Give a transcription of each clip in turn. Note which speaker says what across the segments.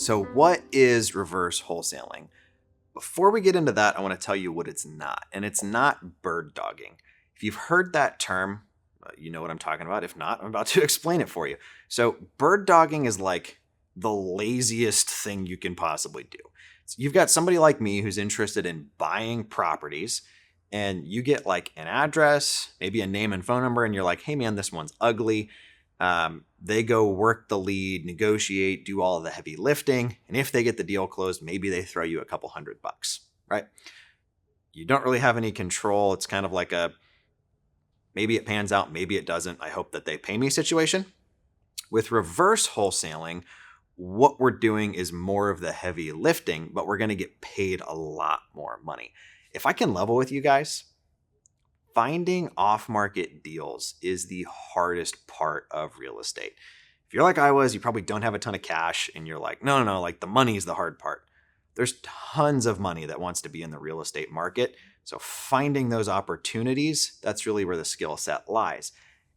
Speaker 1: So, what is reverse wholesaling? Before we get into that, I want to tell you what it's not. And it's not bird dogging. If you've heard that term, you know what I'm talking about. If not, I'm about to explain it for you. So, bird dogging is like the laziest thing you can possibly do. So you've got somebody like me who's interested in buying properties, and you get like an address, maybe a name and phone number, and you're like, hey man, this one's ugly. They go work the lead, negotiate, do all of the heavy lifting. And if they get the deal closed, maybe they throw you a couple $100, right? You don't really have any control. It's kind of like a maybe it pans out, maybe it doesn't. I hope that they pay me situation. With reverse wholesaling, what we're doing is more of the heavy lifting, but we're going to get paid a lot more money. If I can level with you guys, finding off-market deals is the hardest part of real estate. If you're like I was, you probably don't have a ton of cash and you're like, no, like the money is the hard part. There's tons of money that wants to be in the real estate market. So finding those opportunities, that's really where the skill set lies.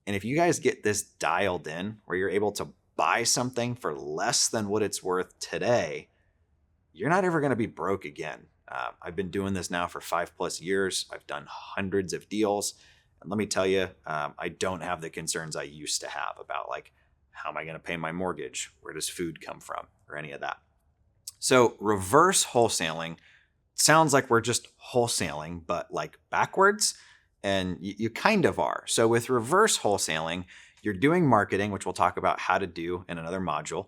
Speaker 1: And if you guys get this dialed in where you're able to buy something for less than what it's worth today, you're not ever going to be broke again. I've been doing this now for 5+ years. I've done hundreds of deals. And let me tell you, I don't have the concerns I used to have about like, how am I going to pay my mortgage? Where does food come from? Or any of that. So reverse wholesaling sounds like we're just wholesaling, but like backwards. And you kind of are. So with reverse wholesaling, you're doing marketing, which we'll talk about how to do in another module.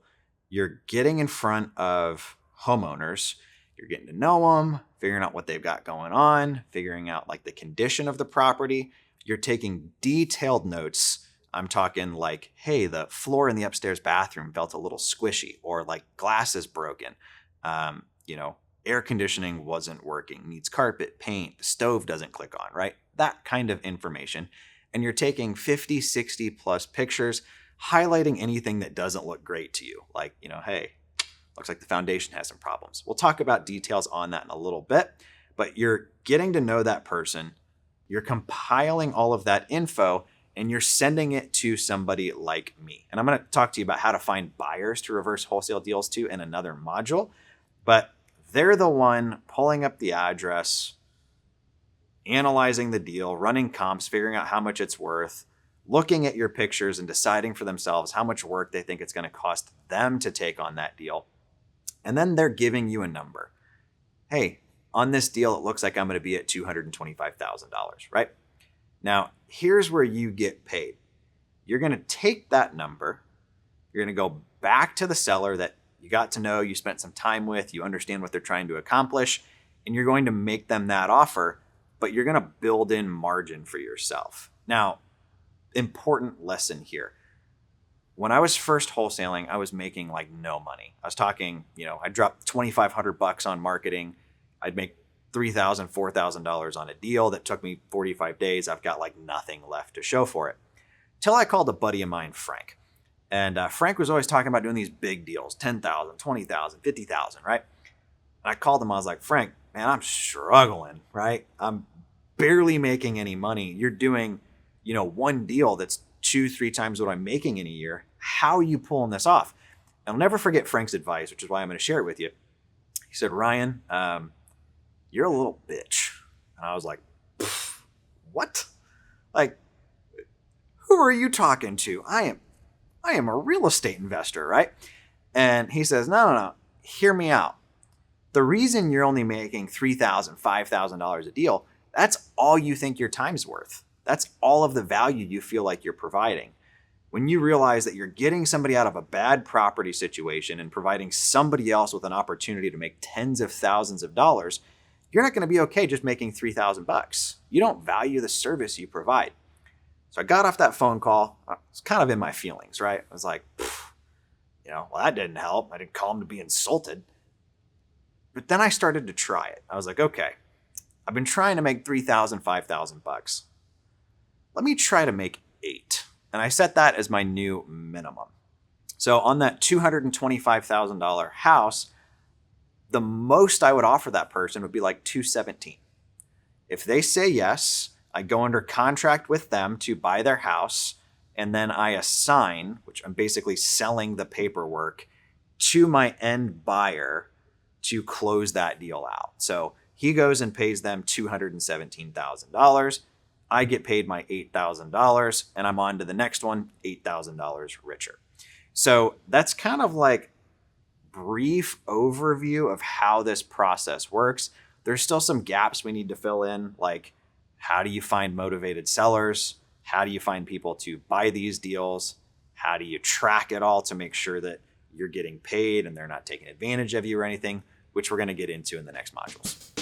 Speaker 1: You're getting in front of homeowners. You're getting to know them, figuring out what they've got going on, figuring out like the condition of the property. You're taking detailed notes. I'm talking like, hey, the floor in the upstairs bathroom felt a little squishy, or like glass is broken. Air conditioning wasn't working, needs carpet, paint, the stove doesn't click on, right? That kind of information. And you're taking 50, 60 plus pictures, highlighting anything that doesn't look great to you. Like, hey, looks like the foundation has some problems. We'll talk about details on that in a little bit, but you're getting to know that person. You're compiling all of that info and you're sending it to somebody like me. And I'm going to talk to you about how to find buyers to reverse wholesale deals to in another module, but they're the one pulling up the address, analyzing the deal, running comps, figuring out how much it's worth, looking at your pictures and deciding for themselves how much work they think it's going to cost them to take on that deal. And then they're giving you a number. Hey, on this deal, it looks like I'm going to be at $225,000, right? Now, here's where you get paid. You're going to take that number. You're going to go back to the seller that you got to know, you spent some time with, you understand what they're trying to accomplish, and you're going to make them that offer, but you're going to build in margin for yourself. Now, important lesson here. When I was first wholesaling, I was making like no money. I was talking, I dropped $2,500 on marketing. I'd make $3,000, $4,000 on a deal that took me 45 days. I've got like nothing left to show for it. Till I called a buddy of mine, Frank. And Frank was always talking about doing these big deals, 10,000, 20,000, 50,000, right? And I called him. I was like, Frank, man, I'm struggling, right? I'm barely making any money. You're doing, one deal that's 2-3 times what I'm making in a year. How are you pulling this off? And I'll never forget Frank's advice, which is why I'm going to share it with you. He said, Ryan, you're a little bitch. And I was like, what? Like, who are you talking to? I am a real estate investor, right? And he says, no, hear me out. The reason you're only making $3,000, $5,000 a deal, that's all you think your time's worth. That's all of the value you feel like you're providing. When you realize that you're getting somebody out of a bad property situation and providing somebody else with an opportunity to make tens of thousands of dollars, you're not going to be okay just making $3,000. You don't value the service you provide. So I got off that phone call. I was kind of in my feelings, right? I was like, well, that didn't help. I didn't call him to be insulted. But then I started to try it. I was like, okay, I've been trying to make $3,000, $5,000. Let me try to make $8,000. And I set that as my new minimum. So on that $225,000 house, the most I would offer that person would be like $217,000. If they say yes, I go under contract with them to buy their house, and then I assign, which I'm basically selling the paperwork, to my end buyer to close that deal out. So he goes and pays them $217,000. I get paid my $8,000 and I'm on to the next one, $8,000 richer. So that's kind of like brief overview of how this process works. There's still some gaps we need to fill in, like how do you find motivated sellers? How do you find people to buy these deals? How do you track it all to make sure that you're getting paid and they're not taking advantage of you or anything, which we're going to get into in the next modules.